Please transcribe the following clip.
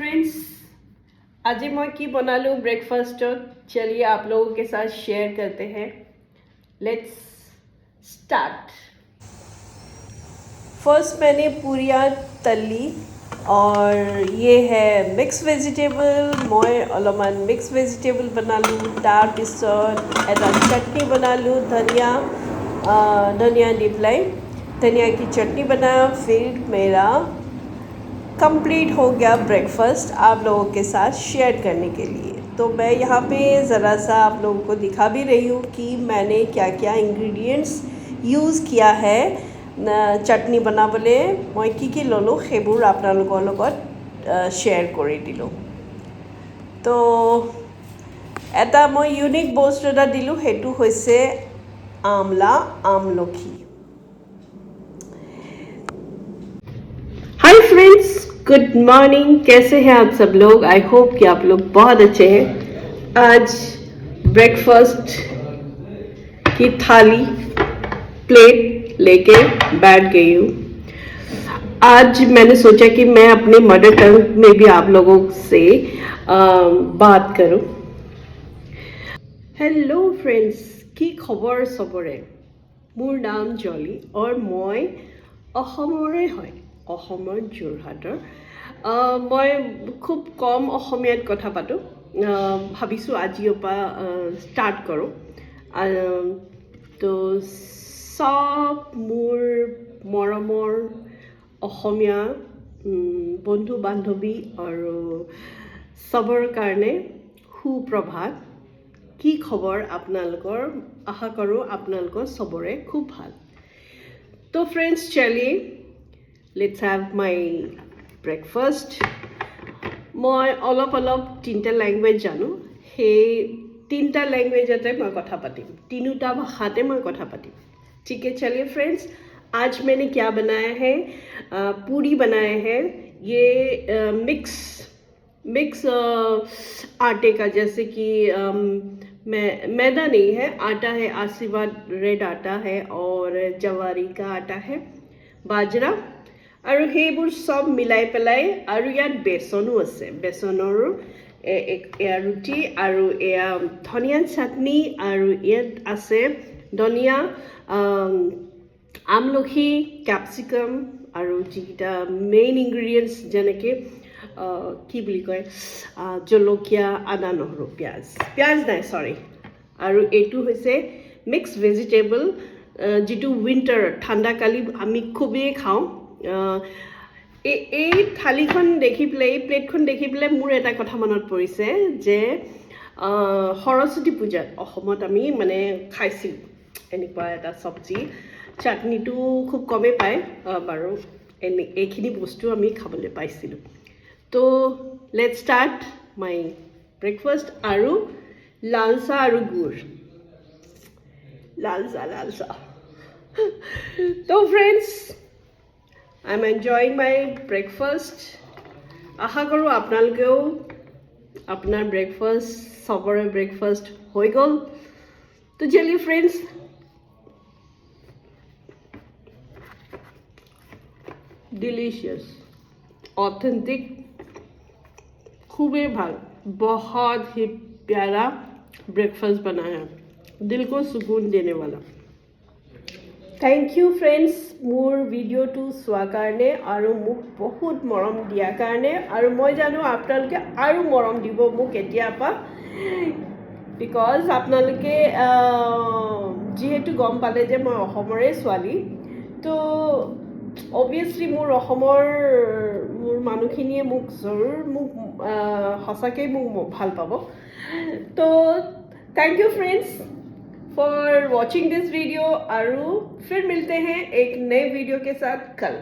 Friends आज मैं की बना लूँ ब्रेकफास्ट चलिए आप लोगों के साथ शेयर करते हैं लेट्स स्टार्ट फर्स्ट मैंने पूरियाँ तली और ये है मिक्स वेजिटेबल मैं अलमान मिक्स वेजिटेबल बना लूँ तार पिছত एटा चटनी बना लूँ धनिया दी पेलाई धनिया की चटनी बनाया फिर मेरा कंप्लीट हो गया ब्रेकफास्ट आप लोगों के साथ शेयर करने के लिए। तो मैं यहाँ पे ज़रा सा आप लोगों को दिखा भी रही हूँ कि मैंने क्या क्या इंग्रेडिएंट्स यूज़ किया है चटनी बनाबले मैं की ललो सेबुर आपनालोকৰ লগত शेयर কৰি দিলোঁ। तो এটা मैं यूनिक बस्तु এটা দিলোঁ সেইটো হৈছে আমলা আমলখি। हाय फ्रेंड्स गुड मॉर्निंग कैसे हैं आप सब लोग आई होप कि आप लोग बहुत अच्छे हैं। आज ब्रेकफास्ट की थाली प्लेट लेके बैठ गई हूँ। आज मैंने सोचा कि मैं अपने मदर टंग में भी आप लोगों से बात करूँ। हेलो फ्रेंड्स की खबर सबरे मोर नाम जली और मैं অসমৰে হয় অসমৰ যোৰহাটৰ মই খুব কম অসমীয়াত কথা পাতোঁ ভাবিছোঁ আজিৰ পৰা ষ্টাৰ্ট কৰোঁ। তো সব মোৰ মৰমৰ অসমীয়া বন্ধু বান্ধৱী আৰু সবৰ কাৰণে সুপ্ৰভাত। কি খবৰ আপোনালোকৰ আশা কৰোঁ আপোনালোকৰ সবৰে খুব ভাল। तो फ्रेंड्स चलिए लेट्स हैव माय ब्रेकफास्ट। मैं अलप अलप तीनटा लैंग्वेज जानो সেই तीनटा लैंग्वेजते मैं कथा पातिम तीनोटा भाषाते मैं कथा पातिम। ठीक है चलिए फ्रेंड्स आज मैंने क्या बनाया है पूरी बनाया है ये मिक्स आटे का जैसे कि मैदा नहीं है आटा है आशीर्वाद रेड आटा है और जवारी का आटा है बाजरा और সেইবোৰ सब मिलाई पेलाई और ইয়াত বেসনো আছে বেসনৰ এয়া ৰুটি আৰু এয়া ধনিয়া চাটনি আৰু ইয়াত আছে ধনিয়া আমলখি ক্যাপসিকাম আৰু যিটা মেইন ইনগ্ৰেডিয়েন্টস যেনেকৈ কি বুলি কয় জলকীয়া আদা নহৰু পিঁয়াজ নাই সৰি আৰু এইটো হৈছে মিক্স ভেজিটেবল যিটো উইণ্টাৰ ঠাণ্ডা কালি আমি খুবেই খাওঁ। এই থালিখন দেখি পেলাই প্লেটখন দেখি পেলাই মোৰ এটা কথা মনত পৰিছে যে সৰস্বতী পূজাত অসমত আমি মানে খাইছিলোঁ এনেকুৱা এটা চব্জি চাটনিটো খুব কমেই পায় বাৰু এইখিনি বস্তু আমি খাবলৈ পাইছিলোঁ। तो लेट्स स्टार्ट माय ब्रेकफास्ट आरु लाल चाह आरु गुड़ लाल चाह तो friends I am enjoying my breakfast आशा करूँ आपनालोकेও अपना ब्रेकफास्ट सबरे ब्रेकफास्ट हो गल। तो चलिए फ्रेंड्स डिलीशियस ऑथेंटिक खूबे भाल बहुत ही प्यारा ब्रेकफास्ट बनाया दिल को सुकून देने वाला। Thank you friends more video to चोৱাৰ কাৰণে আৰু মোক বহুত মৰম দিয়াৰ কাৰণে আৰু মই জানো আপোনালোকে আৰু মৰম দিব মোক এতিয়াপা বিকজ আপোনালোকে যেহেতু গম পালে যে মই অসমৰে ছোৱালী তো অবভিয়াছলি মোৰ মানুহখিনিয়ে মোক জৰুৰ মোক সঁচাকৈ মোক ভাল পাব। তো thank you friends for watching this video और फिर मिलते हैं एक नए वीडियो के साथ कल।